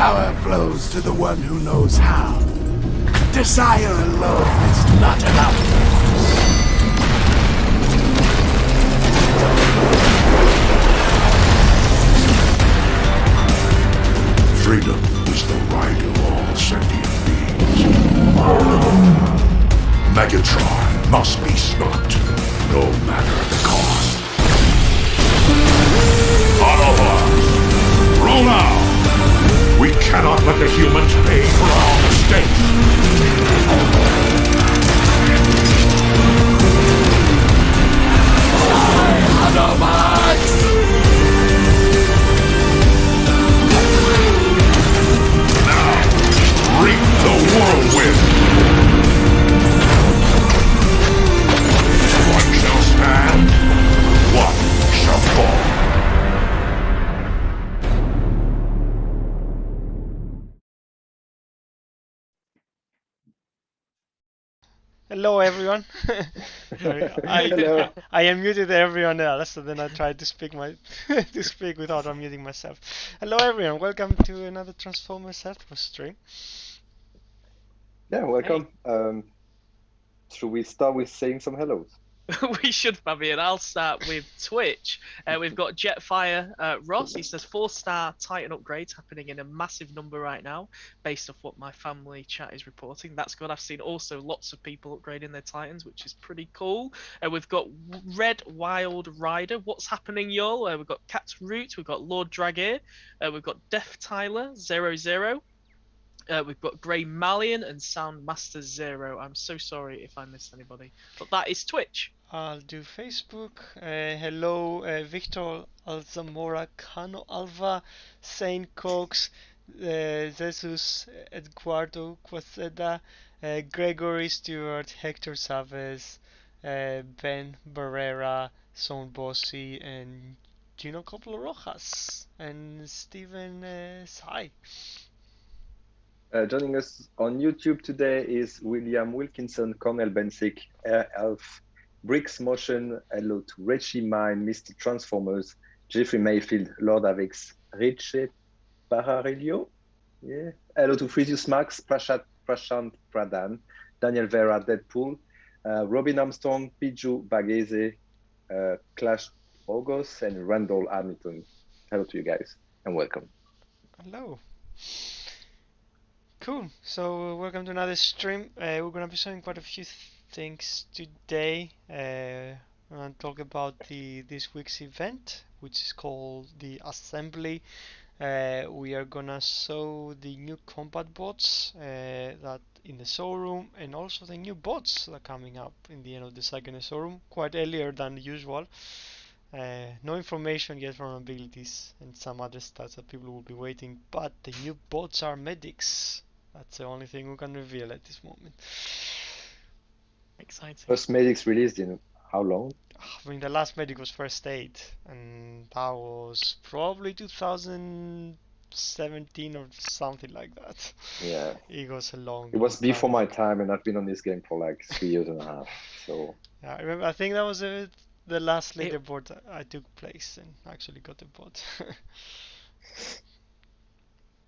Power flows to the one who knows how. Desire alone is not enough. Freedom is the right of all sentient beings. Megatron must be stopped, no matter the cost. Autobots, roll out! We cannot let the humans pay for our mistakes! Autobots! Now, reap the whirlwind! One shall stand, one shall fall. Hello everyone. Sorry, I unmuted everyone else, so then I tried to speak to speak without unmuting myself. Hello everyone, welcome to another Transformers Health stream. Yeah, welcome. Should we start with saying some hellos? We should, Fabian. I'll start with Twitch. We've got Jetfire Ross. He says 4-star Titan upgrades happening in a massive number right now, based off what my family chat is reporting. That's good. I've seen also lots of people upgrading their Titans, which is pretty cool. We've got Red Wild Rider. What's happening, y'all? We've got Cat's Root. We've got Lord Dragear. We've got Death Tyler 00. We've got Grey Malian and Soundmaster 0. I'm so sorry if I missed anybody, but that is Twitch. I'll do Facebook. Hello, Victor Alzamora, Cano Alva, Saint Cox, Jesus Eduardo Quaceda, Gregory Stewart, Hector Chavez, Ben Barrera, Son Bossi, and Gino Coppola Rojas, and Steven Sai. Joining us on YouTube today is William Wilkinson, Cornel Bensick, Air Elf, Bricks Motion, hello to Richie Mine, Mr. Transformers, Jeffrey Mayfield, Lord Avix, Richie Pararillo, yeah. Hello to Frisius Max, Prashant Pradhan, Daniel Vera, Deadpool, Robin Armstrong, Piju Bagese, Clash Ogos, and Randall Hamilton. Hello to you guys, and welcome. Hello. Cool. So welcome to another stream. We're gonna be showing quite a few things today. We're gonna talk about this week's event, which is called the Assembly. We are gonna show the new combat bots that in the showroom, and also the new bots that are coming up in the end of the second showroom, quite earlier than usual. No information yet from abilities and some other stats that people will be waiting, but the new bots are medics. That's the only thing we can reveal at this moment. Exciting. First medics released in how long? I mean, the last medic was first aid, and that was probably 2017 or something like that. Yeah. It was a long. It was time before my ago. time, and I've been on this game for like 3 years and a half. So Yeah, I remember. I think that was the last leaderboard I took place and actually got the bot.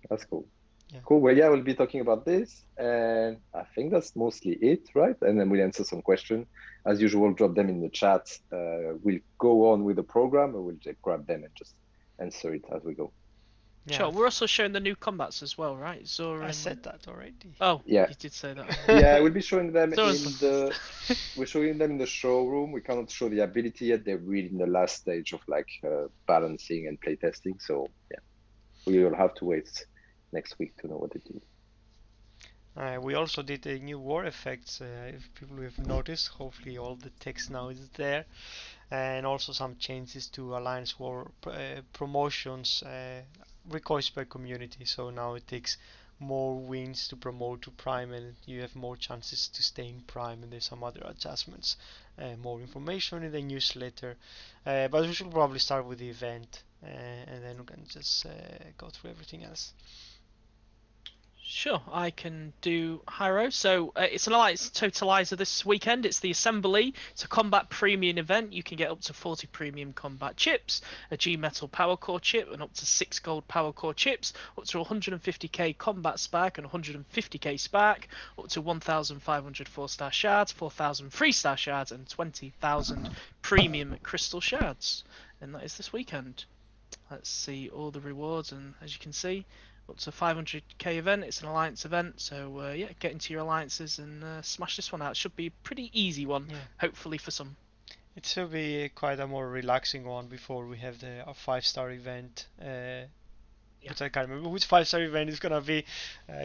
that's cool. Yeah. Cool. Well, yeah, we'll be talking about this, and I think that's mostly it, right? And then we'll answer some questions. As usual, drop them in the chat. We'll go on with the program, or we'll just grab them and just answer it as we go. Yeah. Sure. We're also showing the new combats as well, right? Zora. I said that already. Oh, yeah. You did say that. Yeah, we'll be showing them Zora's in the. We're showing them in the showroom. We cannot show the ability yet. They're really in the last stage of like balancing and playtesting. So yeah, we will have to wait next week to know what they do. We also did a new war effects, if people have noticed. Hopefully all the text now is there. And also some changes to Alliance War promotions requested by community. So now it takes more wins to promote to Prime, and you have more chances to stay in Prime, and there's some other adjustments. More information in the newsletter. But we should probably start with the event, and then we can just go through everything else. Sure, I can do Hyro. So it's an Alliance Totalizer this weekend. It's the Assembly. It's a combat premium event. You can get up to 40 premium combat chips, a G Metal Power Core chip, and up to 6 gold Power Core chips, up to 150k combat spark and 150k spark, up to 1,500 4-star shards, 4,000 3-star shards, and 20,000 premium crystal shards. And that is this weekend. Let's see all the rewards, and as you can see, up to 500k event. It's an alliance event, so yeah, get into your alliances and smash this one out. It should be a pretty easy one, Yeah. hopefully for some. It should be quite a more relaxing one before we have a 5-star event. Which I can't remember which 5-star event is gonna be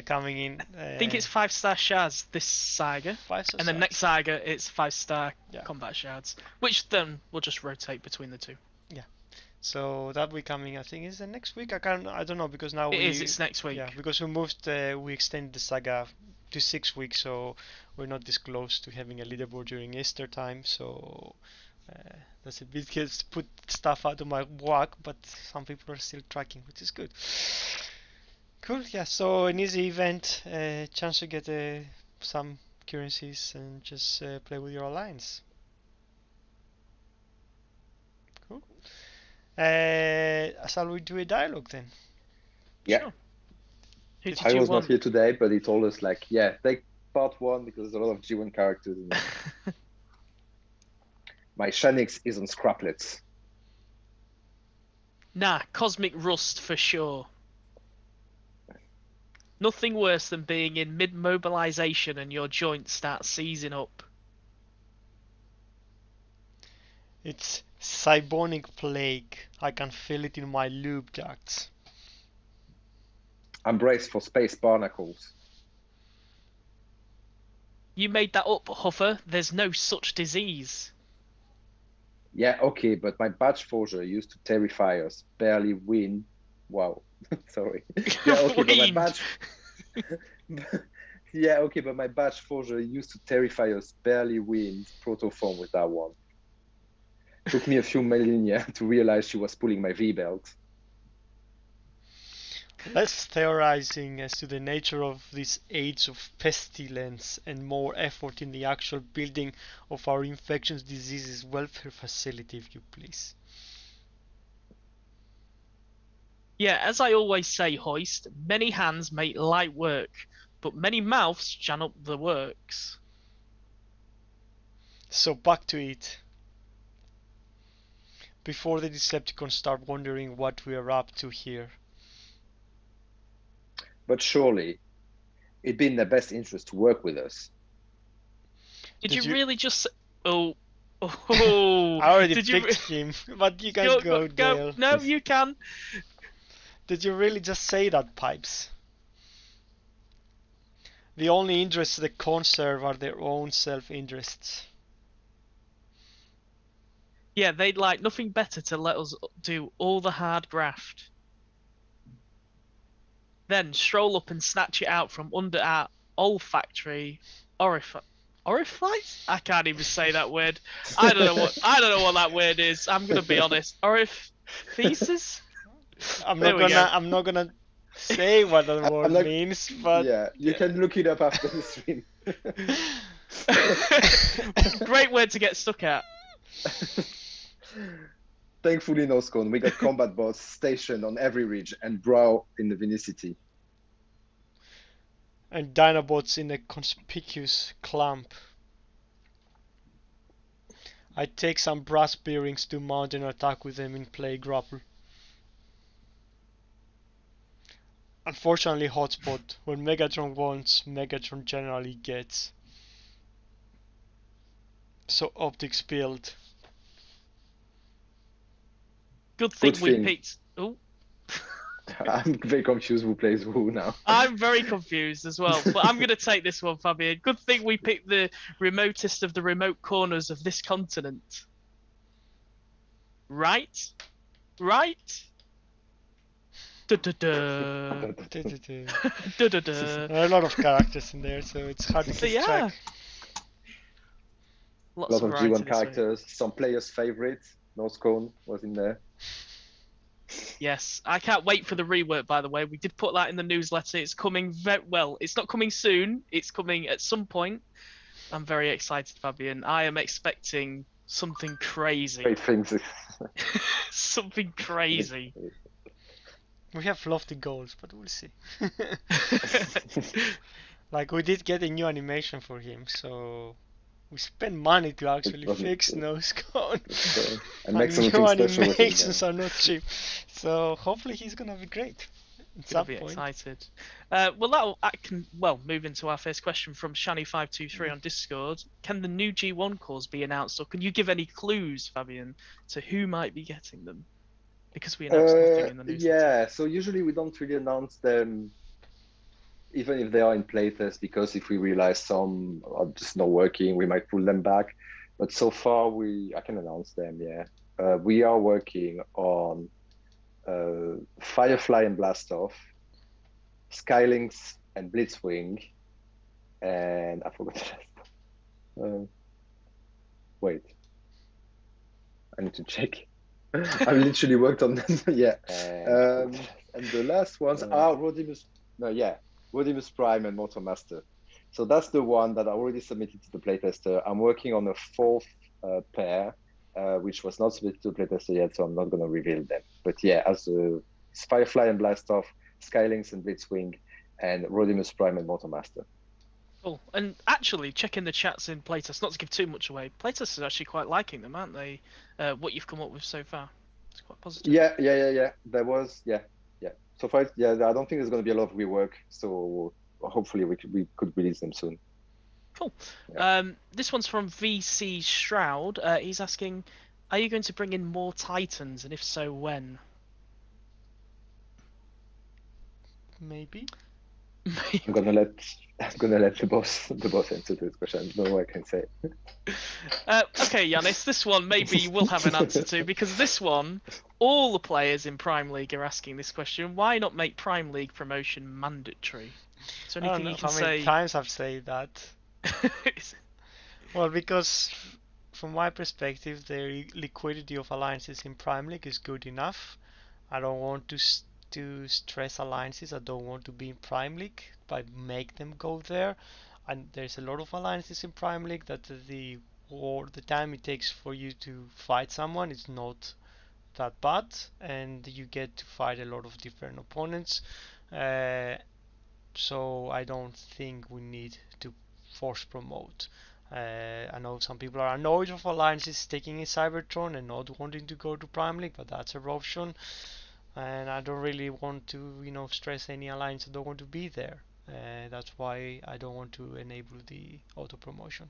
coming in. I think it's 5-star shards this saga, 5-star and then next saga it's 5-star Yeah. combat shards, which then will just rotate between the two. So that will be coming, I think, is the next week. I don't know because now It's next week. Yeah, because we extended the saga to 6 weeks, so we're not this close to having a leaderboard during Easter time. So that's a bit gets put stuff out of my whack, but some people are still tracking, which is good. Cool, yeah. So an easy event, chance to get some currencies and just play with your alliance. Cool. Shall we do a dialogue then? Yeah. Sure. Who did I you was not want? here today, but he told us like, yeah, take part 1 because there's a lot of G1 characters in it. My Shanix is on scraplets. Nah, Cosmic Rust for sure. Nothing worse than being in mid-mobilization and your joints start seizing up. It's Cybonic Plague. I can feel it in my lube ducts. I'm braced for space barnacles. You made that up, Huffer. There's no such disease. Yeah, okay, but my badge forger used to terrify us, barely win. Wow, sorry. Yeah, okay, but my Ween. badge. Yeah, okay, but my badge forger used to terrify us, barely win protoform with that one. Took me a few millennia to realize she was pulling my V-belt. Less theorizing as to the nature of this age of pestilence and more effort in the actual building of our infectious diseases welfare facility, if you please. Yeah, as I always say, Hoist, many hands make light work, but many mouths jam up the works. So back to it. Before the Decepticons start wondering what we are up to here. But surely, it'd be in their best interest to work with us. Did Did you you- really just... Oh. I Oh. already Did you picked him, but you can go, Dale. No, you can. Did you really just say that, Pipes? The only interests they conserve are their own self-interests. Yeah, they'd like nothing better to let us do all the hard graft. Then stroll up and snatch it out from under our olfactory orifice? I can't even say that word. I don't know what that word is. I'm gonna be honest. Orifices? I'm There not we go. gonna say what that word I'm not- means, but Yeah, you can look it up after the stream. Great word to get stuck at. Thankfully, no Scone. We got combat bots stationed on every ridge and brow in the Vinicity. and Dinobots in a conspicuous clump. I take some brass bearings to mount an attack with them in play grapple. Unfortunately, hotspot. When Megatron wants, Megatron generally gets. So optics build. Good thing Good we thing. picked. Oh, I'm very confused who plays who now. I'm very confused as well, but I'm gonna take this one, Fabian. Good thing we picked the remotest of the remote corners of this continent. Right? Right? Da-da-da. There Da-da-da. are a lot of characters in there, so it's hard to So keep yeah, track. A lots lot of variety G1 this week. characters, some players' favorites. No Scone was in there. Yes, I can't wait for the rework. By the way, we did put that in the newsletter. It's coming very well. It's not coming soon. It's coming at some point. I'm very excited, Fabian. I am expecting something crazy. Great things. Something crazy. We have lofty goals, but we'll see. Like, we did get a new animation for him, so we spent money to actually fix nose cone. And make new something special with animations him. are not cheap. So hopefully he's gonna be great at Gonna some be point. excited. I can move into our first question from Shani523 on Discord. Can the new G1 cores be announced, or can you give any clues, Fabian, to who might be getting them? Because we announced nothing in the newsletter. Yeah, so usually we don't really announce them, even if they are in playtest, because if we realize some are just not working, we might pull them back. But so far, I can announce them. Yeah, we are working on Firefly and Blastoff, Skylynx and Blitzwing, and I forgot the last. Wait, I need to check. I literally worked on them. Yeah, and the last ones are Rodimus. No, yeah, Rodimus Prime and Motormaster. So that's the one that I already submitted to the playtester. I'm working on a fourth pair, which was not submitted to the playtester yet, so I'm not going to reveal them. But yeah, as Firefly and Blastoff, Skylynx and Blitzwing, and Rodimus Prime and Motormaster. Cool. And actually, checking the chats in playtest, not to give too much away, playtest is actually quite liking them, aren't they? What you've come up with so far, it's quite positive. Yeah. There was, yeah. So far, yeah, I don't think there's going to be a lot of rework. So hopefully we could release them soon. Cool. Yeah. This one's from VC Shroud. He's asking, are you going to bring in more Titans, and if so, when? Maybe. I'm gonna let the boss answer this question. I don't know what I can say. Okay, Yanis, this one maybe you will have an answer to, because this one, all the players in Prime League are asking this question. Why not make Prime League promotion mandatory? Is there I don't anything know you can how many say? times I've said that. Well, because from my perspective, the liquidity of alliances in Prime League is good enough. I don't want to stress alliances. I don't want to be in Prime League by make them go there. And there's a lot of alliances in Prime League that the time it takes for you to fight someone is not that bad, and you get to fight a lot of different opponents. So I don't think we need to force promote. I know some people are annoyed of alliances taking a Cybertron and not wanting to go to Prime League, but that's an option. And I don't really want to, stress any alliance that don't want to be there. That's why I don't want to enable the auto promotion.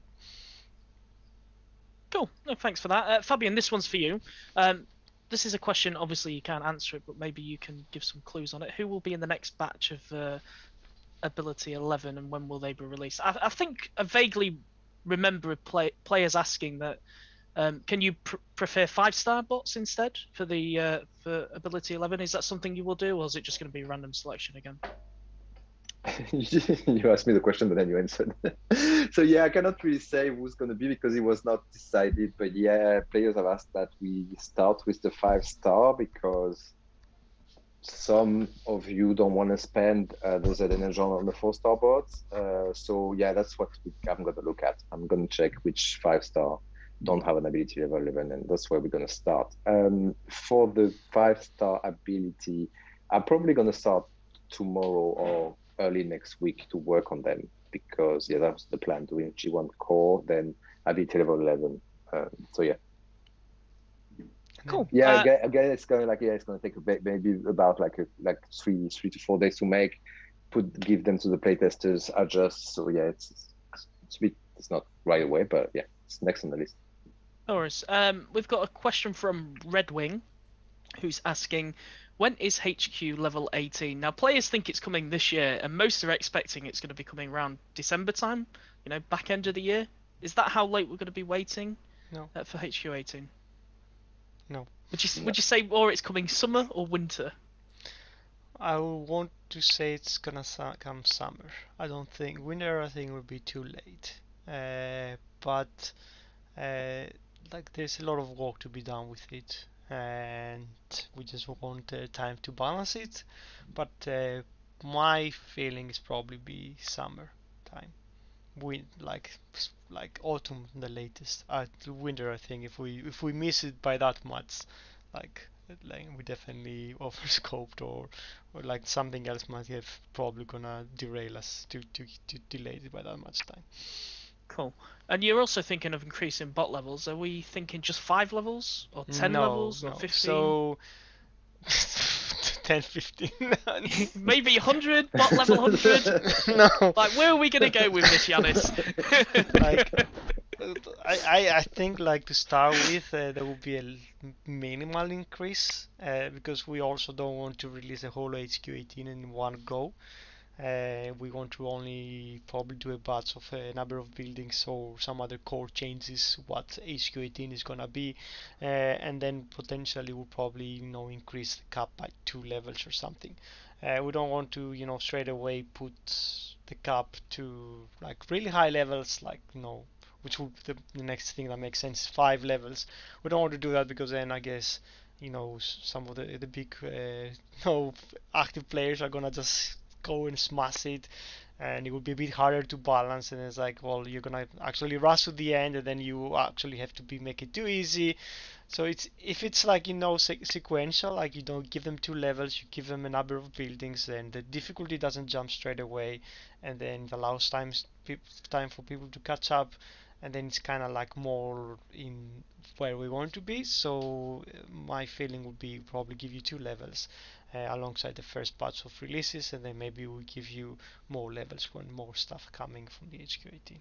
Cool. No, thanks for that. Fabian, this one's for you. This is a question, obviously you can't answer it, but maybe you can give some clues on it. Who will be in the next batch of Ability 11, and when will they be released? I think I vaguely remember players asking that, can you prefer 5-star bots instead for the for Ability 11? Is that something you will do, or is it just going to be a random selection again? You asked me the question, but then you answered. So yeah, I cannot really say who's going to be because it was not decided. But yeah, players have asked that we start with the 5-star because some of you don't want to spend those energy on the 4-star bots. So yeah, that's what I'm going to look at. I'm going to check which 5-star don't have an ability level 11, and that's where we're going to start. For the 5-star ability, I'm probably going to start tomorrow or early next week to work on them because yeah, that was the plan, doing G1 core, then ability level 11. So yeah. Cool. Yeah, again, it's going to take a bit, maybe about like 3 to 4 days to make. Give them to the playtesters, adjust. So yeah, it's not right away, but yeah, it's next on the list. No worries. We've got a question from Red Wing, who's asking, when is HQ level 18? Now, players think it's coming this year, and most are expecting it's going to be coming around December time, back end of the year. Is that how late we're going to be waiting? No. For HQ 18? No. Would you say, or it's coming summer or winter? I want to say it's gonna come summer. I don't think winter. I think would be too late. But there's a lot of work to be done with it. and we just want time to balance it. But my feeling is probably be summer time. Like autumn the latest. Winter I think if we miss it by that much, like we definitely overscoped or like something else might have probably gonna derail us to delay it by that much time. Cool. And you're also thinking of increasing bot levels. Are we thinking just 5 levels, or 10 No, levels, or no. 15? So 10, 15. Maybe 100, bot level 100? No. Like, where are we gonna go with this, Yanis? Like, I think like to start with there will be a minimal increase because we also don't want to release a whole HQ18 in one go. We want to only probably do a batch of a number of buildings or some other core changes what HQ18 is gonna be, and then potentially we'll probably increase the cap by 2 levels or something. We don't want to straight away put the cap to like really high levels, like which would the next thing that makes sense is 5 levels. We don't want to do that because then I guess some of the big active players are gonna just go and smash it, and it would be a bit harder to balance. And it's like, well, you're gonna actually rush to the end, and then you actually have to make it too easy. So if it's like sequential, like you don't give them 2 levels, you give them a number of buildings, then the difficulty doesn't jump straight away, and then it allows time for people to catch up, and then it's kind of like more in where we want to be. So my feeling would be probably give you 2 levels alongside the first batch of releases, and then maybe we'll give you more levels when more stuff coming from the HQ18.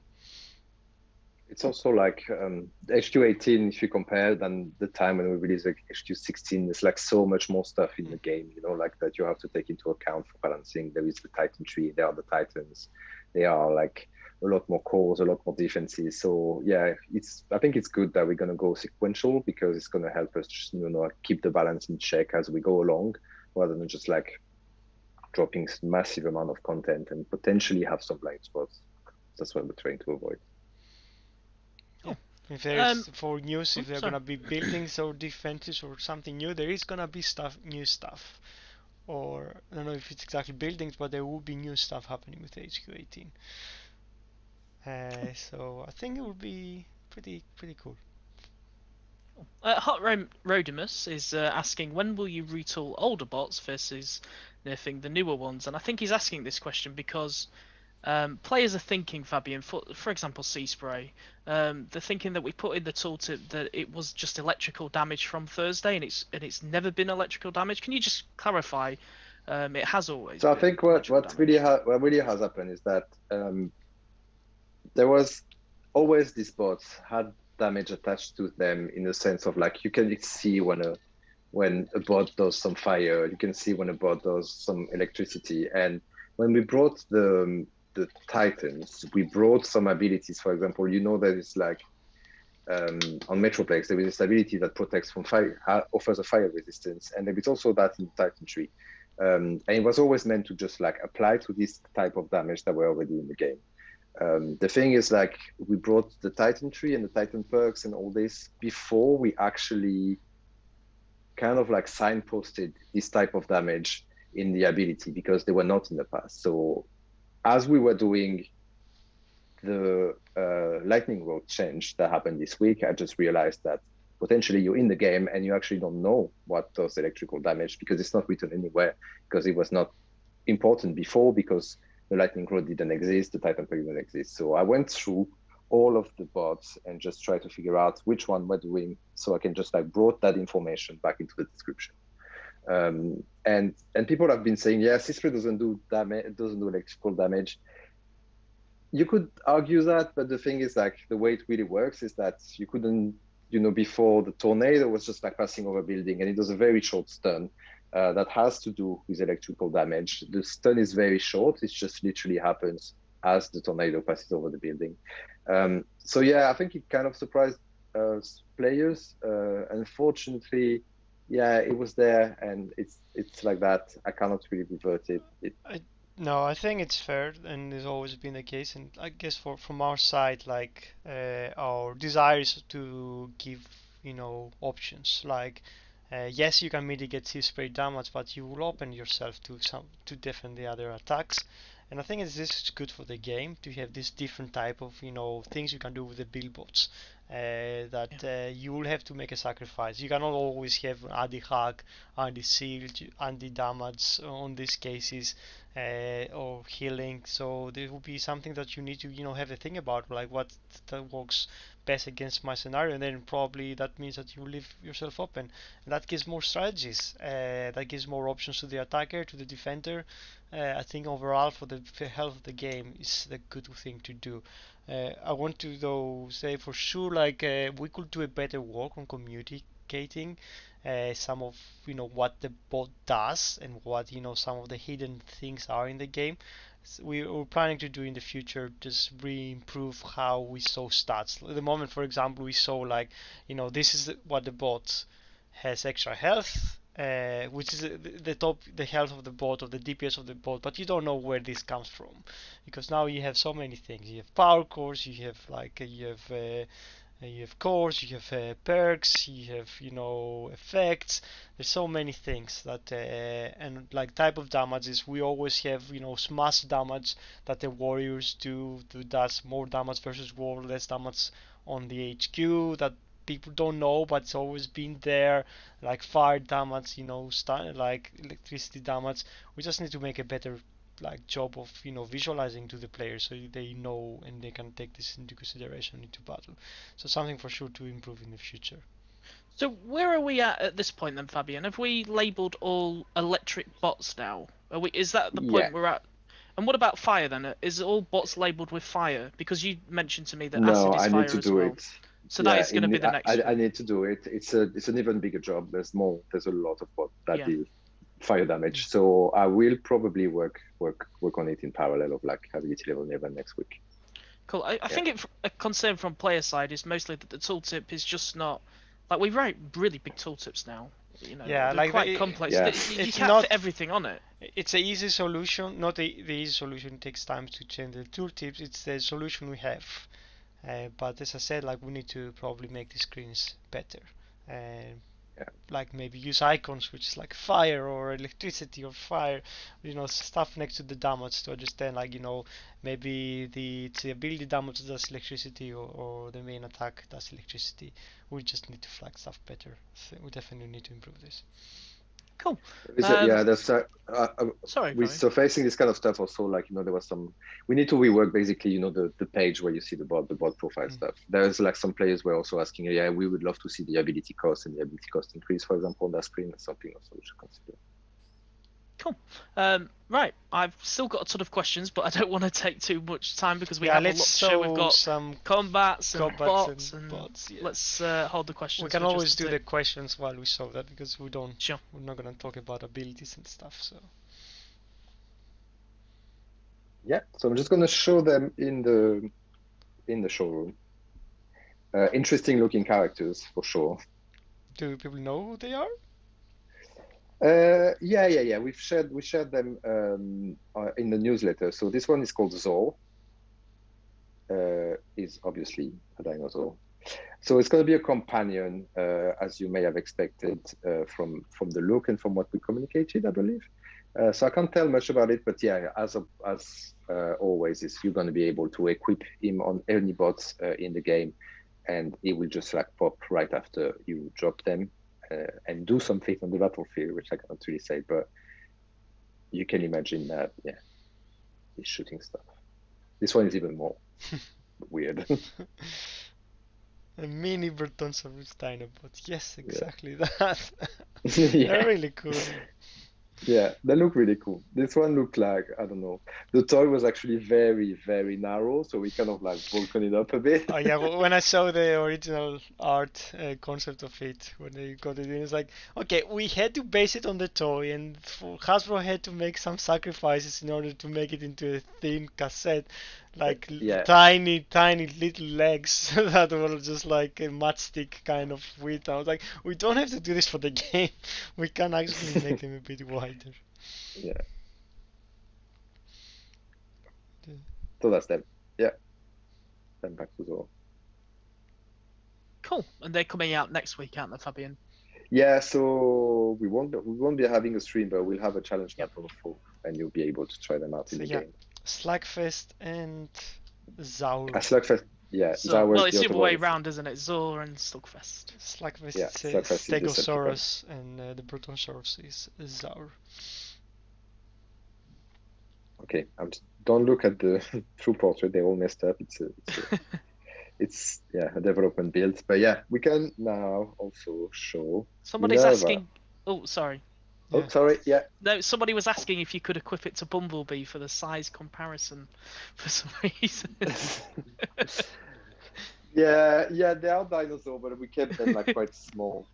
It's also like the HQ18, if you compare than the time when we released like HQ16, there's like so much more stuff in the game, like that you have to take into account for balancing. There is the Titan tree, there are the Titans, there are like a lot more cores, a lot more defenses. So yeah, I think it's good that we're gonna go sequential because it's gonna help us just, keep the balance in check as we go along, rather than just like dropping massive amount of content and potentially have some blind spots. That's what we're trying to avoid. If there's for news, if oops, there are sorry. gonna be buildings or defenses or something new, there is gonna be new stuff. Or I don't know if it's exactly buildings, but there will be new stuff happening with HQ18. So I think it will be pretty cool. Hot Rodimus is asking, when will you retool older bots versus nerfing the newer ones? And I think he's asking this question because players are thinking, Fabian, for example, Sea Spray, they're thinking that we put in the tooltip that it was just electrical damage from Thursday, and it's never been electrical damage. Can you just clarify? It has always. So I been think what really has happened is that there was always these bots had damage attached to them in the sense of like you can see when a bot does some fire, you can see when a bot does some electricity. And when we brought the Titans, we brought some abilities. For example, that it's like on Metroplex, there is this ability that protects from fire, offers a fire resistance, and there is also that in Titan tree. And it was always meant to just like apply to this type of damage that were already in the game. The thing is, like, we brought the Titan tree and the Titan perks and all this before we actually kind of like signposted this type of damage in the ability because they were not in the past. So as we were doing the lightning rod change that happened this week, I just realized that potentially you're in the game and you actually don't know what does electrical damage because it's not written anywhere, because it was not important before, because the lightning rod didn't exist, the Titan perk didn't exist. So I went through all of the bots and just try to figure out which one we're doing, so I can just like brought that information back into the description. And people have been saying, yeah, Cispre doesn't do damage, it doesn't do electrical damage. You could argue that, but the thing is, like, the way it really works is that you couldn't, before the tornado was just like passing over a building, and it was a very short stun that has to do with electrical damage. The stun is very short; it just literally happens as the tornado passes over the building. So yeah, I think it kind of surprised players. Unfortunately, yeah, it was there, and it's like that. I cannot really revert it. No, I think it's fair, and has always been the case. And I guess from our side, like our desire is to give options. Like Yes, you can mitigate sea spray damage, but you will open yourself to defend the other attacks. And I think this is good for the game to have this different type of things you can do with the billboards. That you will have to make a sacrifice. You cannot always have anti-hack, anti-shield, anti-damage on these cases, or healing. So there will be something that you need to have a think about, like what that works best against my scenario, and then probably that means that you leave yourself open. And that gives more strategies. That gives more options to the attacker, to the defender. I think overall for the health of the game is the good thing to do. I want to though say for sure, like we could do a better work on communicating some of what the bot does and what some of the hidden things are in the game. We're planning to do in the future just re-improve how we saw stats. At the moment, for example, we saw like this is what the bot has: extra health, which is the top, the health of the bot, or the DPS of the bot, but you don't know where this comes from, because now you have so many things. You have power cores, you have you have cores, you have perks, you have effects. There's so many things that and like type of damages. We always have smash damage that the warriors do does more damage versus war, less damage on the HQ that people don't know, but it's always been there. Like fire damage, like electricity damage. We just need to make a better like job of visualizing to the players so they know and they can take this into consideration into battle. So something for sure to improve in the future. So where are we at this point then, Fabian? Have we labelled all electric bots now? Is that the Yeah. point we're at? And what about fire then? Is all bots labelled with fire? Because you mentioned to me that No, acid is I fire need to as do well. it. So Yeah, that is going to be the next I thing. need to do it. It's an even bigger job. There's a lot of bots that Yeah. deal fire damage. So I will probably work on it in parallel of like ability level event next week. Cool. I think a concern from player side is mostly that the tooltip is just not like we write really big tooltips now. Yeah, they're like quite complex. Yeah. You it's can't not fit everything on it. It's a easy solution, not the easy solution. It takes time to change the tooltips. It's the solution we have. But as I said, like we need to probably make the screens better. Uh, Yeah. like maybe use icons which is like fire or electricity or fire, stuff next to the damage to understand like maybe the ability damage does electricity, or the main attack does electricity. We just need to flag stuff better. So we definitely need to improve this. Cool. There's Sorry, with Fabian. surfacing this kind of stuff also, like there was some, we need to rework basically the page where you see the bot profile stuff. There's like some players were also asking, yeah, we would love to see the ability cost and the ability cost increase, for example, on that screen. That's something also we should consider. Cool. Right, I've still got a ton of questions, but I don't want to take too much time because we Yeah, have a lot let's to show. We've show got some combats and combats bots, and bots, yeah. let's hold the questions. We can for always just a do the tick. questions while we solve that, because we're not gonna talk about abilities and stuff. So Yeah, so I'm just going to show them in the showroom. Interesting looking characters for sure. do people know who they are? Yeah. We shared them in the newsletter. So this one is called Zor. Is obviously a dinosaur. So it's going to be a companion, as you may have expected from the look and from what we communicated, I believe. So I can't tell much about it, but yeah, as always, is you're going to be able to equip him on any bots in the game, and he will just like pop right after you drop them and do something on the battlefield, which I cannot really say, but you can imagine that, yeah, he's shooting stuff. This one is even more weird. A mini Brontosaurus Dinobot. Yes, exactly that. Yeah. They're really cool. Yeah, they look really cool. This one looked like, I don't know, the toy was actually very, very narrow, so we kind of like broken it up a bit. Oh yeah, when I saw the original art concept of it, when they got it in, it's like, okay, we had to base it on the toy, and Hasbro had to make some sacrifices in order to make it into a thin cassette, like Yeah. tiny little legs that were just like a matchstick kind of width. I was like, we don't have to do this for the game. We can actually make them a bit wider. Yeah. So that's them. Yeah. Then back to Zoro. Cool. And they're coming out next week, aren't they, Fabian? Yeah, so we won't be having a stream, but we'll have a challenge map of 4, and you'll be able to try them out in So the yeah, game. Slugfest and Zaur. Slugfest, yeah, So, well, Zawas, it's the the other way Autobots. round, isn't it? Zor and Slugfest. Slugfest Yeah, is Slugfest is Decepticon. Stegosaurus and the Brontosaurus is Zaur. Okay, don't look at the true portrait; they're all messed up. It's a development build, but yeah, we can now also show Somebody's Minerva. asking. Oh, sorry. Oh, Yeah. sorry, yeah. No, somebody was asking if you could equip it to Bumblebee for the size comparison for some reason. Yeah, they are dinosaurs, but we kept them like quite small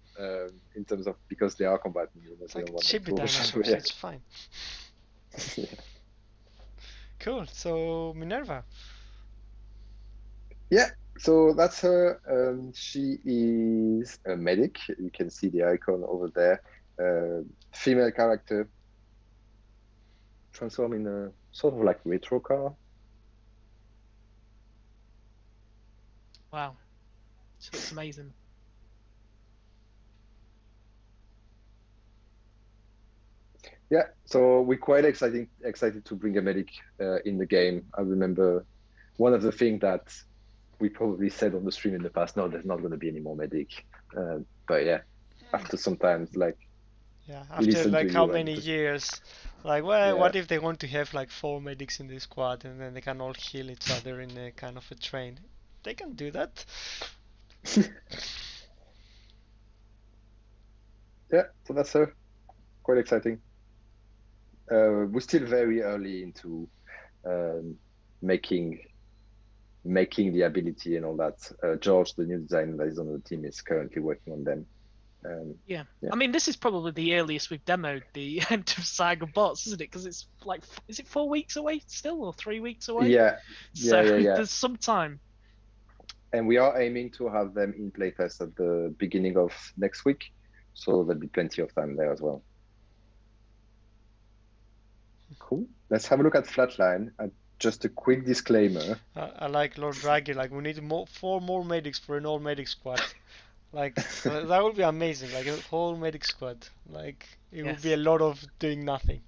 in terms of because they are combatant units. It's We like don't want them chibi to overshadow. dinosaurs, Yeah. it's fine. Yeah. Cool, so Minerva. Yeah, so that's her. She is a medic. You can see the icon over there. Female character. Transform in a sort of like retro car. Wow. She looks amazing. Yeah, so we're quite excited to bring a medic in the game. I remember one of the things that we probably said on the stream in the past. No, there's not going to be any more medic. But yeah, after sometimes like Yeah, we after listen to like how you and many years? Like, well, Yeah. what if they want to have like 4 medics in the squad and then they can all heal each other in a kind of a train? They can do that. Yeah, so that's her. Quite exciting. We're still very early into making the ability and all that. George, the new designer that is on the team, is currently working on them. Yeah. Yeah. I mean, this is probably the earliest we've demoed the end of Saga Bots, isn't it? Because it's like, is it 4 weeks away still, or 3 weeks away? Yeah, So yeah. there's some time. And we are aiming to have them in playtest at the beginning of next week, so there'll be plenty of time there as well. Cool. Let's have a look at Flatline. Just a quick disclaimer. I like Lord Draggy. Like, we need 4 more medics for an all medic squad. Like, that would be amazing. Like a whole medic squad. Like, it would be a Yes. lot of doing nothing.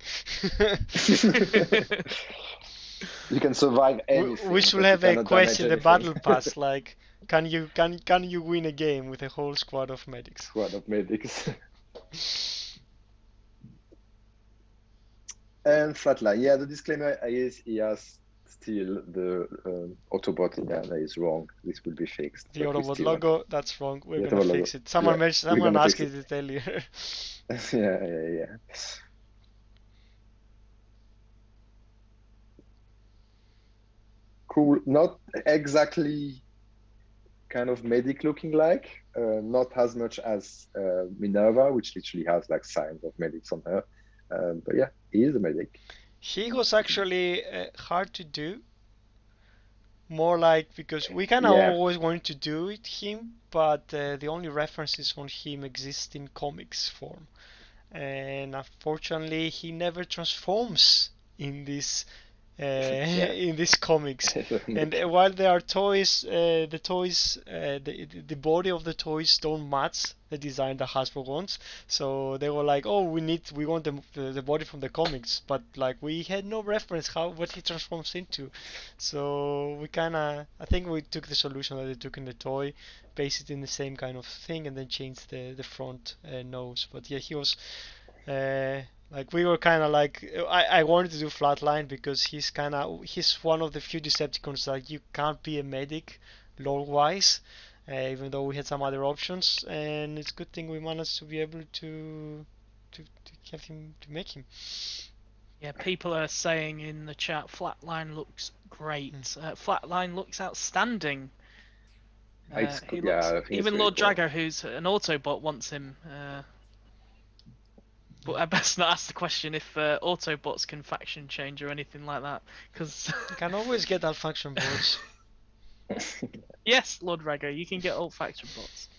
You can survive anything. We should but have you a cannot quest in the damage battle anything. pass. Like, can you win a game with a whole squad of medics? Squad of medics. And Flatline. Yeah, the disclaimer is he has still the Autobot in there that is wrong. This will be fixed. The but we Autobot still want- logo, that's wrong. We're The gonna Autobot fix logo. it. Someone Yeah, mentioned, we're someone gonna asked fix it earlier. yeah. Cool. Not exactly kind of medic looking like. Not as much as Minerva, which literally has like signs of medics on her. But yeah, he is a medic. He was actually hard to do. More like because we kind of Yeah. always wanted to do it him, but the only references on him exist in comics form, and unfortunately he never transforms in this in these comics. And while there are toys, the body of the toys don't match the design that Hasbro wants. So they were like, "Oh, we want the body from the comics," but like we had no reference what he transforms into. So I think we took the solution that they took in the toy, based it in the same kind of thing, and then changed the front nose. But yeah, he was. Like we were kind of like I wanted to do Flatline because he's one of the few Decepticons that you can't be a medic lore wise, even though we had some other options, and it's a good thing we managed to be able to have him to make him. Yeah, people are saying in the chat, Flatline looks great. Flatline looks outstanding. It's He good. Yeah, looks, I think it's even really Lord cool. Dragger, who's an Autobot, wants him. But I best not ask the question if Autobots can faction change or anything like that, because You can always get that faction boards. yes, Lord Dragger, you can get old faction bots.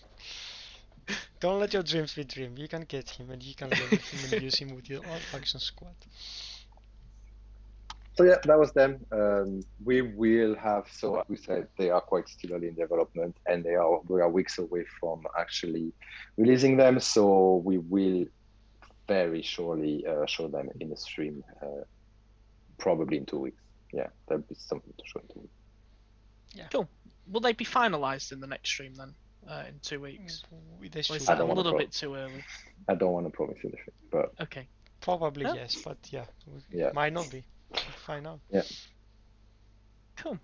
Don't let your dreams be dream. You can get him and you can level him and use him with your all faction squad. So yeah, that was them. We will have, so as we said, they are quite still early in development, and we are weeks away from actually releasing them. So we will very surely show them in a stream, probably in 2 weeks. Yeah, there'll be something to show in 2 weeks. Yeah. Cool. Will they be finalized in the next stream then, in 2 weeks? They Or should. is that a don't wanna little pro- bit too early? I don't want to promise anything, but Okay. Probably No? yes, but yeah, yeah, might not be. We'll find out. yeah. Cool.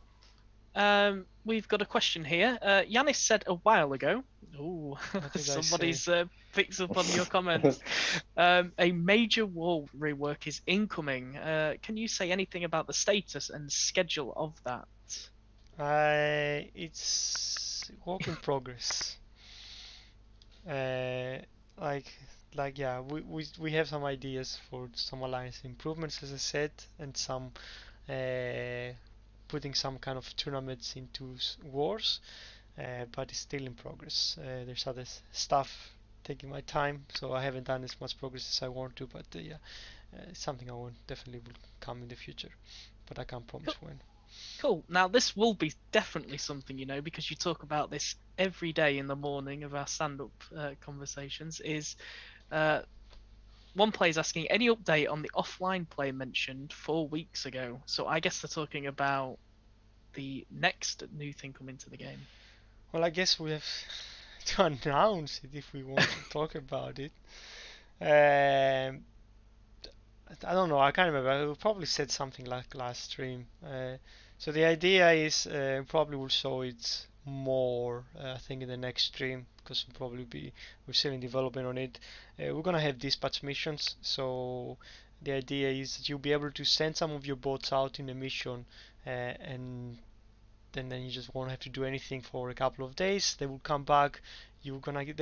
We've got a question here. Yanis said a while ago. Ooh, What did I somebody's say? picked up on your comments. A major war rework is incoming. Can you say anything about the status and schedule of that? It's work in progress. Uh, like yeah, we have some ideas for some alliance improvements, as I said, and some putting some kind of tournaments into wars, but it's still in progress. There's other stuff taking my time, so I haven't done as much progress as I want to, but yeah, it's something I want definitely will come in the future, but I can't promise when. Cool. Now this will be definitely something, because you talk about this every day in the morning of our stand-up conversations. Is one player's asking any update on the offline play mentioned 4 weeks ago. So I guess they're talking about the next new thing coming to the game. Well, I guess we have to announce it if we want to talk about it. Um, I don't know. I can't remember. We probably said something like last stream. So the idea is probably we'll show it more. I think in the next stream because we're still in development on it. We're gonna have dispatch missions. So the idea is that you'll be able to send some of your boats out in a mission, and then you just won't have to do anything for a couple of days. They will come back. They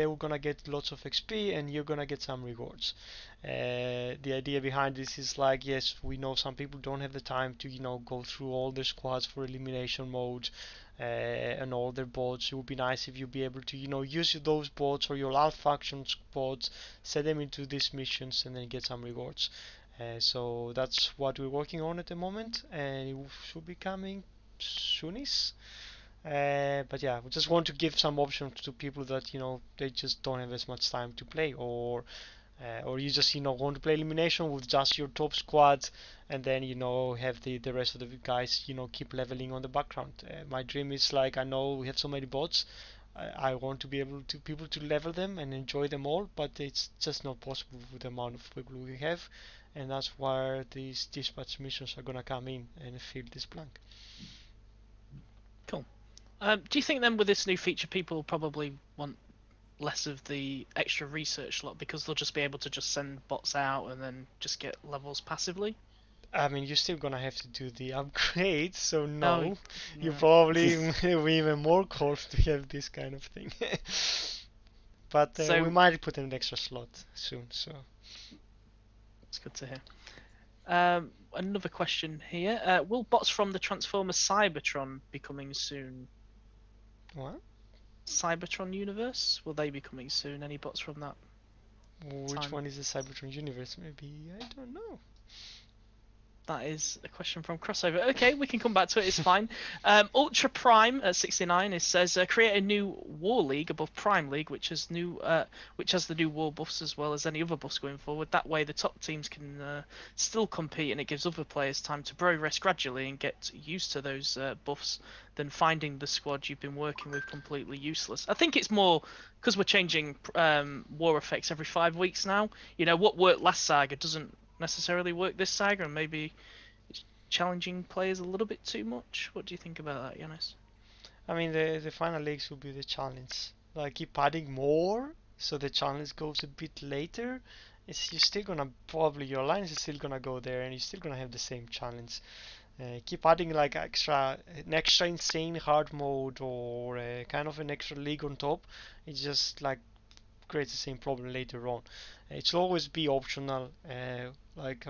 were gonna get lots of XP, and you're gonna get some rewards. The idea behind this is like, yes, we know some people don't have the time to go through all their squads for elimination mode and all their bots. It would be nice if you'd be able to use those bots or your alt faction bots, set them into these missions, and then get some rewards. So that's what we're working on at the moment, and it should be coming soonish. But yeah, we just want to give some options to people that they just don't have as much time to play, or you just want to play elimination with just your top squads, and then have the rest of the guys keep leveling on the background. My dream is like, I know we have so many bots. I want to be able to people to level them and enjoy them all, but it's just not possible with the amount of people we have, and that's where these dispatch missions are gonna come in and fill this blank. Cool. Do you think then with this new feature, people will probably want less of the extra research lot because they'll just be able to just send bots out and then just get levels passively? I mean, you're still gonna have to do the upgrade, so Oh, no, you yeah. probably will be even more cost to have this kind of thing. But we So might put in an extra slot soon, so. it's good to hear. Another question here. Will bots from the Transformers Cybertron be coming soon? What? Cybertron universe? Will they be coming soon? Any bots from that? Which one is the Cybertron universe? Maybe, I don't know. That is a question from Crossover. Okay, we can come back to it. It's fine. Ultra Prime at 69 it says create a new War League above Prime League, which has the new war buffs as well as any other buffs going forward. That way, the top teams can still compete, and it gives other players time to progress gradually and get used to those buffs. Than finding the squad you've been working with completely useless. I think it's more because we're changing war effects every 5 weeks now. What worked last saga doesn't necessarily work this saga, and maybe it's challenging players a little bit too much. What do you think about that, Yanis? I mean, the final leagues will be the challenge. Like, keep adding more, so the challenge goes a bit later. You're still gonna probably your alliance is still gonna go there, and you're still gonna have the same challenge. Keep adding like an extra insane hard mode or kind of an extra league on top. It just like creates the same problem later on. It should always be optional. I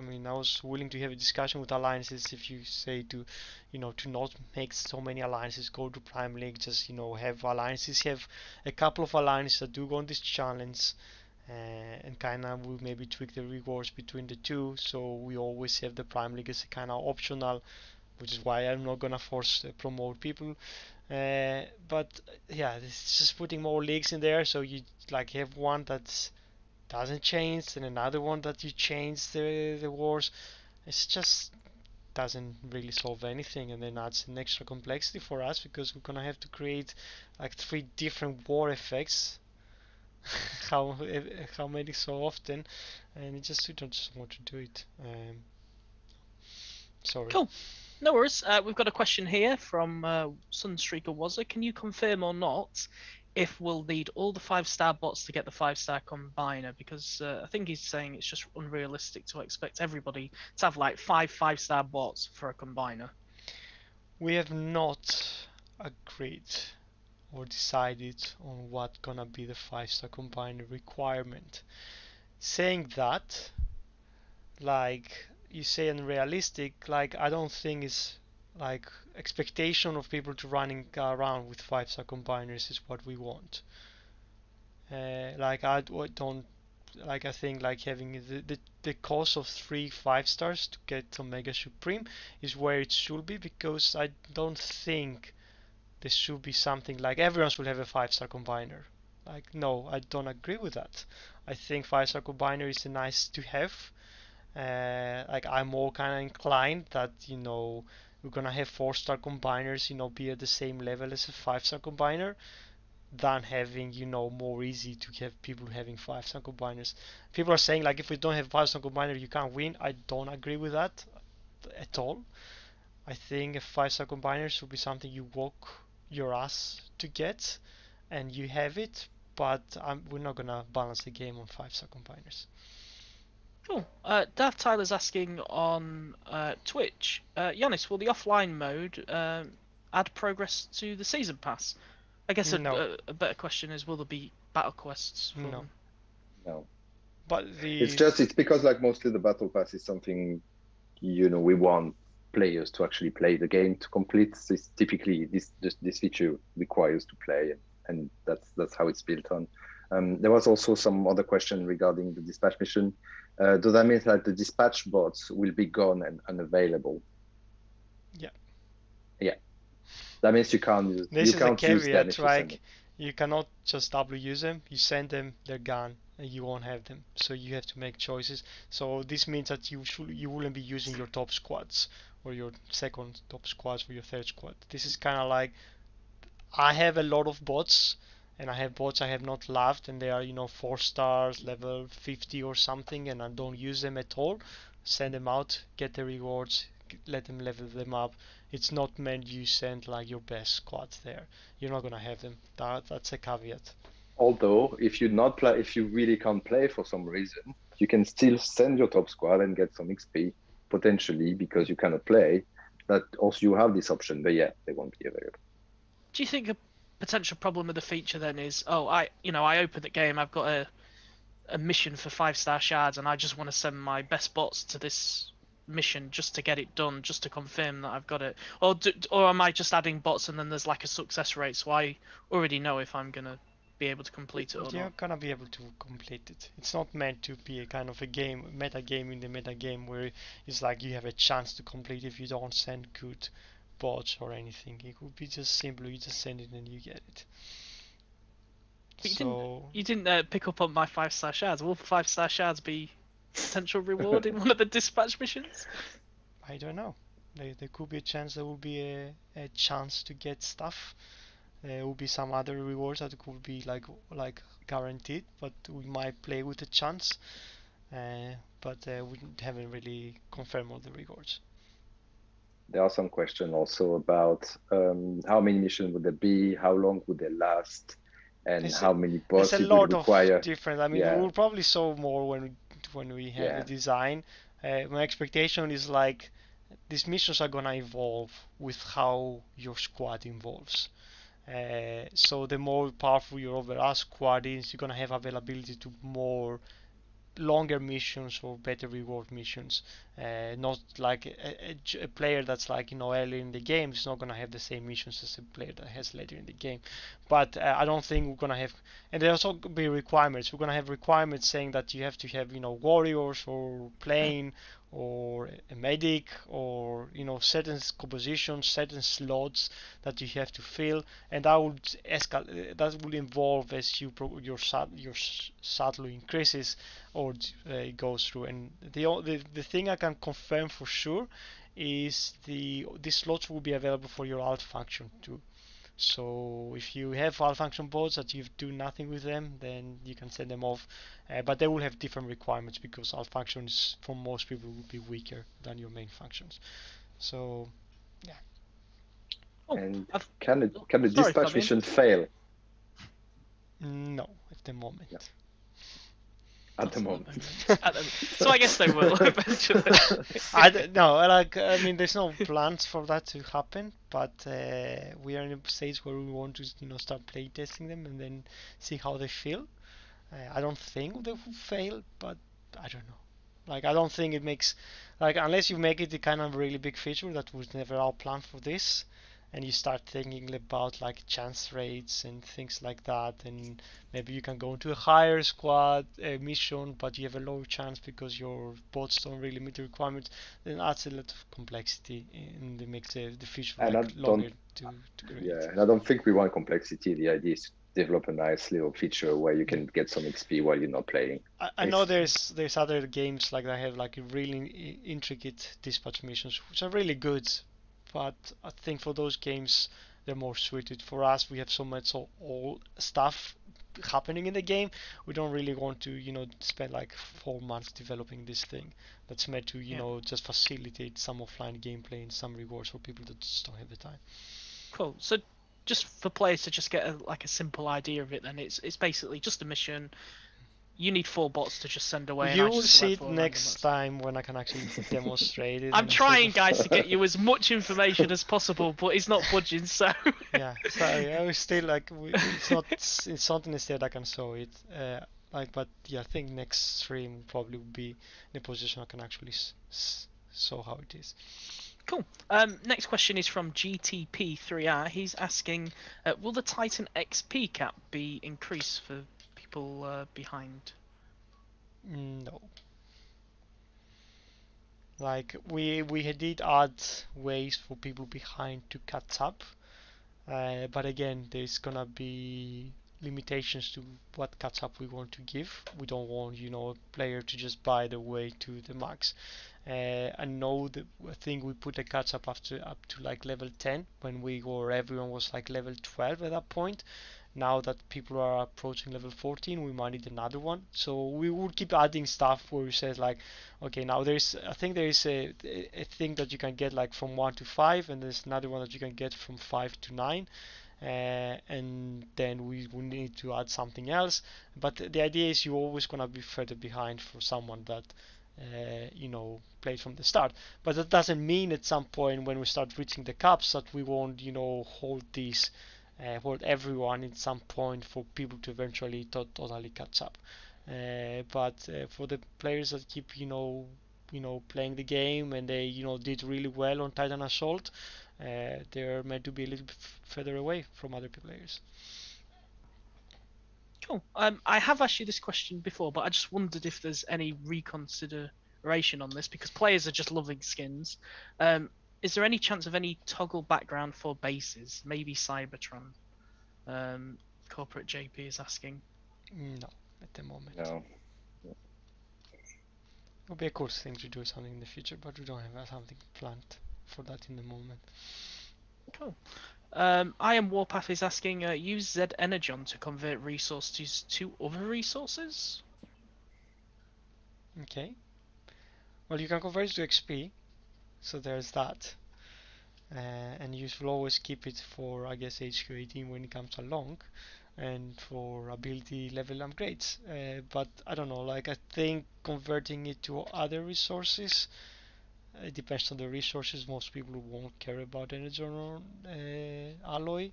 mean, I was willing to have a discussion with alliances if you say to not make so many alliances go to Prime League. Just have alliances, have a couple of alliances that do go on this challenge, and kind of we maybe tweak the rewards between the two, so we always have the Prime League as a kind of optional, which is why I'm not gonna force promote people. But yeah, it's just putting more leagues in there, so you like have one that doesn't change and another one that you change the wars. It's just doesn't really solve anything, and then adds an extra complexity for us because we're gonna have to create like 3 different war effects. how how many so often, and it just we don't just want to do it. Sorry. Cool. No worries. We've got a question here from Sunstreaker Wazza. Can you confirm or not if we'll need all the 5-star bots to get the 5-star combiner? Because I think he's saying it's just unrealistic to expect everybody to have like 5-star bots for a combiner. We have not agreed or decided on what gonna be the 5-star combiner requirement. Saying that, like you say unrealistic, like I don't think it's like expectation of people to running around with 5-star combiners is what we want. Like I don't like I think like having the cost of 3 5 stars to get Omega Supreme is where it should be, because I don't think there should be something like everyone should have a 5-star combiner. Like no, I don't agree with that. I think 5-star combiner is a nice to have. Like I'm more kind of inclined that we're gonna have 4-star combiners be at the same level as a 5-star combiner than having more easy to have people having 5-star combiners. People are saying like if we don't have 5-star combiner you can't win. I don't agree with that at all. I think a 5-star combiner should be something you walk your ass to get, and you have it. But we're not gonna balance the game on 5-star combiners. Cool. Dav Tyler's asking on Twitch, Giannis, will the offline mode add progress to the season pass? I guess No. a better question is, will there be battle quests? No. No. But it's because like mostly the battle pass is something we want players to actually play the game to complete. So it's typically this feature requires to play, and that's how it's built on. There was also some other question regarding the dispatch mission. Does that mean that the dispatch bots will be gone and unavailable? Yeah. Yeah. That means you can't use. This you can't is a use them caveat, if you send them. like you cannot just double use them. You send them, they're gone, and you won't have them. So you have to make choices. So this means that you wouldn't be using your top squads or your second top squads or your third squad. This is kind of like I have a lot of bots, and I have bots I have not loved, and they are 4 stars, level 50 or something, and I don't use them at all. Send them out, get the rewards, let them level them up. It's not meant you send like your best squads there. You're not gonna have them. That's a caveat. Although, if if you really can't play for some reason, you can still send your top squad and get some XP potentially because you cannot play. That also you have this option, but yeah, they won't be available. Do you think a potential problem with the feature then is, I open the game, I've got a mission for 5-star shards, and I just want to send my best bots to this mission just to get it done, just to confirm that I've got it, or am I just adding bots and then there's like a success rate, so I already know if I'm gonna be able to complete it or You're not? gonna be able to complete it. It's not meant to be a kind of a game, meta game in the meta game where it's like you have a chance to complete if you don't send good bots or anything. It would be just simply you just send it and you get it. But So you didn't pick up on my 5-star shards. Will 5-star shards be potential reward in one of the dispatch missions? I don't know. There could be a chance there will be a chance to get stuff. There will be some other rewards that could be like guaranteed, but we might play with a chance. But we haven't really confirmed all the rewards. There are some questions also about how many missions would there be, how long would they last, and how many bots There's a it would lot of require. different. I mean, Yeah. we'll probably show more when we have Yeah. a design. My expectation is like these missions are gonna evolve with how your squad evolves. So the more powerful your overall squad is, you're gonna have availability to more longer missions or better reward missions. Not like a player that's like early in the game is not gonna have the same missions as a player that has later in the game. But I don't think we're gonna have, and there also be requirements. We're gonna have requirements saying that you have to have warriors or plane or a medic or certain compositions, certain slots that you have to fill, and that would that will involve as your salary increases or it goes through. And the thing I can confirm for sure is these slots will be available for your alt function too. So if you have alt function bots that you do nothing with them, then you can send them off. But they will have different requirements because alt functions for most people will be weaker than your main functions. So yeah. And I've- can the Sorry, dispatch Fabian. mission fail No, at the moment. Yeah. at the Not moment? So I guess they will eventually. I mean, there's no plans for that to happen, but we are in a stage where we want to, start playtesting them and then see how they feel. I don't think they will fail, but I don't know. Like, I don't think it makes, like, unless you make it the kind of really big feature that was never our plan for this, and you start thinking about like chance rates and things like that, and maybe you can go into a higher squad mission, but you have a lower chance because your bots don't really meet the requirements. Then adds a lot of complexity and it makes the feature And I like longer don't, to create. yeah, and I don't think we want complexity. The idea is to develop a nice little feature where you can get some XP while you're not playing. I know there's other games like that have like really intricate dispatch missions, which are really good, but I think for those games they're more suited. For us, we have so much all stuff happening in the game. We don't really want to spend like 4 months developing this thing that's meant to just facilitate some offline gameplay and some rewards for people that just don't have the time. Cool. So just for players to just get a simple idea of it, then it's basically just a mission. You need 4 bots to just send away. You and I will just see select it 4 next time when I can actually demonstrate it. I'm trying, guys, to get you as much information as possible, but it's not budging. So Yeah, sorry, I was still like, it's something instead I can show it. But yeah, I think next stream will probably be in a position I can actually show how it is. cool. Next question is from GTP3R. He's asking, will the Titan XP cap be increased for people behind? No. Like we did add ways for people behind to catch up, but again, there's gonna be limitations to what catch up we want to give. We don't want a player to just buy the way to the max. I know that I think we put a catch up up to like level 10 when everyone was like level 12 at that point. Now that people are approaching level 14, we might need another one. So we will keep adding stuff where we says like, okay, now I think there is a thing that you can get like from 1 to 5, and there's another one that you can get from 5 to 9. And then we will need to add something else. But the idea is you're always gonna be further behind for someone that played from the start. But that doesn't mean at some point when we start reaching the caps that we won't hold everyone at some point for people to eventually totally catch up. But for the players that keep playing the game and they did really well on Titan Assault, they're meant to be a little bit further away from other players. Cool. I have asked you this question before, but I just wondered if there's any reconsideration on this because players are just loving skins. Is there any chance of any toggle background for bases? Maybe Cybertron. Corporate JP is asking. No, at the moment. No. It would be a cool thing to do something in the future, but we don't have something planned for that in the moment. Cool. I am Warpath is asking, use Z Energon to convert resources to other resources? Okay. Well, you can convert it to XP, so there's that. And you should always keep it for, I guess, HQ 18 when it comes along, and for ability level upgrades. But I don't know, like I think converting it to other resources, it depends on the resources. Most people won't care about Energon or alloy.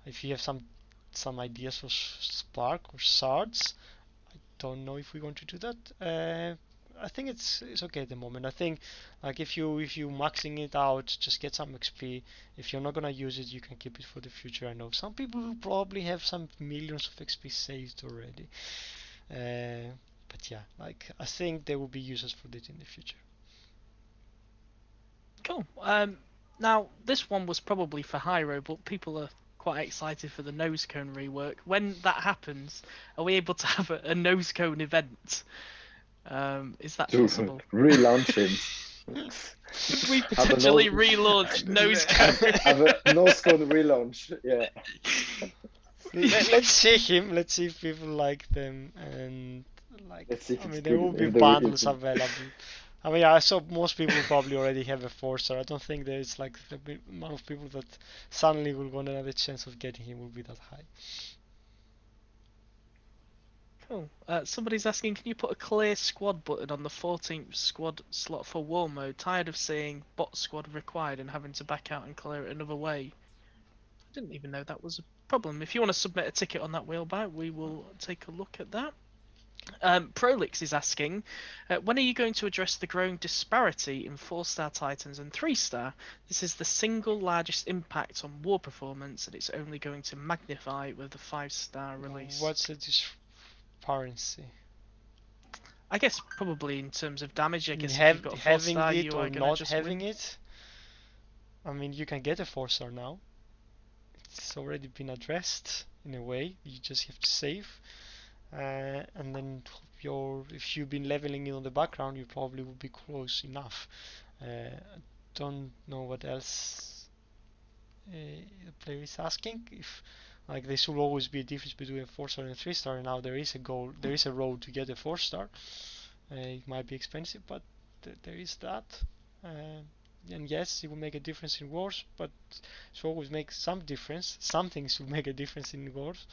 If you have some ideas for Spark or Shards, don't know if we're going to do that. I think it's okay at the moment. I think like if you maxing it out, just get some XP. If you're not gonna use it, you can keep it for the future. I know some people who probably have some millions of XP saved already. But yeah, like I think there will be uses for it in the future. Cool. Now this one was probably for Hyro, but people are quite excited for the nose cone rework. When that happens, are we able to have a nose cone event? Is that To possible? relaunch him. Could we potentially relaunch nose cone? Have a nose cone relaunch. Yeah. Let's see him. Let's see if people like them, and like Let's see if I it's mean there good. will be If the bundles available. I mean, I saw most people probably already have a 4-star. I don't think there's like the amount of people that suddenly will want another chance of getting him will be that high. Cool. Somebody's asking, can you put a clear squad button on the 14th squad slot for war mode? Tired of seeing bot squad required and having to back out and clear it another way. I didn't even know that was a problem. If you want to submit a ticket on that wheelbarrow, we will take a look at that. Prolix is asking, when are you going to address the growing disparity in 4-star Titans and 3-star? This is the single largest impact on war performance, and it's only going to magnify with the 5-star release. What's the disparity? I guess probably in terms of damage. I guess if Having you've got a 4-star, it you or are going to not just having win. it. I mean, you can get a 4-star now. It's already been addressed in a way. You just have to save. And then if you've been leveling it on the background, you probably will be close enough. I don't know what else the player is asking. If like there should always be a difference between a 4-star and a 3-star, and now there is a goal, there is a road to get a 4-star. It might be expensive, but there is that. And yes, it will make a difference in wars, but it will always make some difference. Some things will make a difference in wars.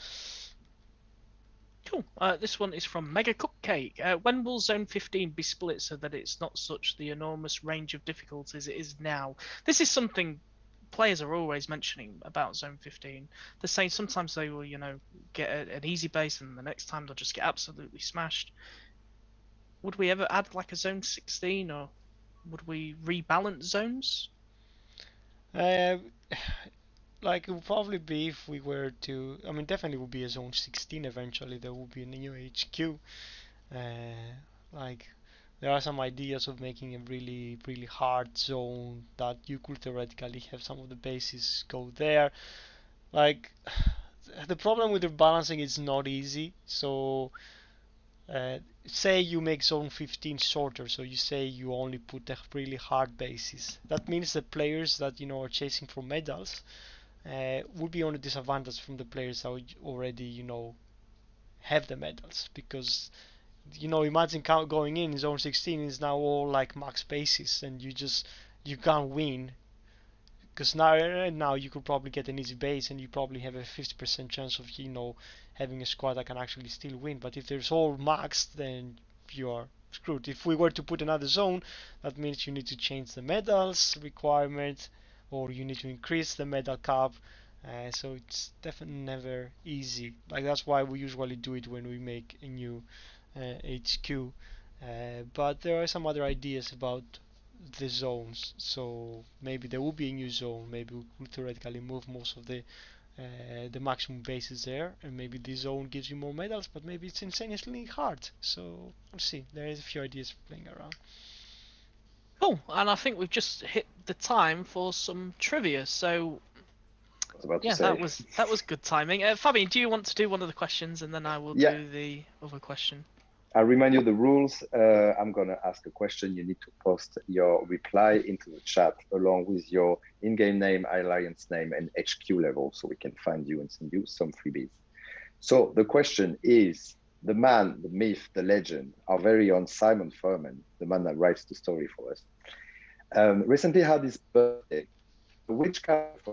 Cool. This one is from Mega Cupcake. When will Zone 15 be split so that it's not such the enormous range of difficulties it is now? This is something players are always mentioning about Zone 15. They're saying sometimes they will, get an easy base, and the next time they'll just get absolutely smashed. Would we ever add like a Zone 16, or would we rebalance zones? Like it would probably be if we were to. I mean, definitely would be a zone 16 eventually. There will be a new HQ. Like there are some ideas of making a really really hard zone that you could theoretically have some of the bases go there. Like the problem with the balancing is not easy. So say you make zone 15 shorter, so you say you only put the really hard bases. That means the players that are chasing for medals would be on a disadvantage from the players that already have the medals, because imagine going in zone 16 is now all like max bases, and you can't win, because now you could probably get an easy base and you probably have a 50% chance of having a squad that can actually still win. But if there's all maxed, then you are screwed. If we were to put another zone, that means you need to change the medals requirement, or you need to increase the medal cap. So it's definitely never easy. Like that's why we usually do it when we make a new HQ. But there are some other ideas about the zones. So maybe there will be a new zone. Maybe we could theoretically move most of the maximum bases there, and maybe this zone gives you more medals. But maybe it's insanely hard. So we'll see. There is a few ideas playing around. Cool, and I think we've just hit the time for some trivia. So yeah, that was good timing. Fabian, do you want to do one of the questions, and then I will do the other question? I remind you the rules. I'm going to ask a question. You need to post your reply into the chat along with your in-game name, alliance name, and HQ level, so we can find you and send you some freebies. So the question is, the man, the myth, the legend, our very own Simon Furman, the man that writes the story for us, recently had his birthday. Which character from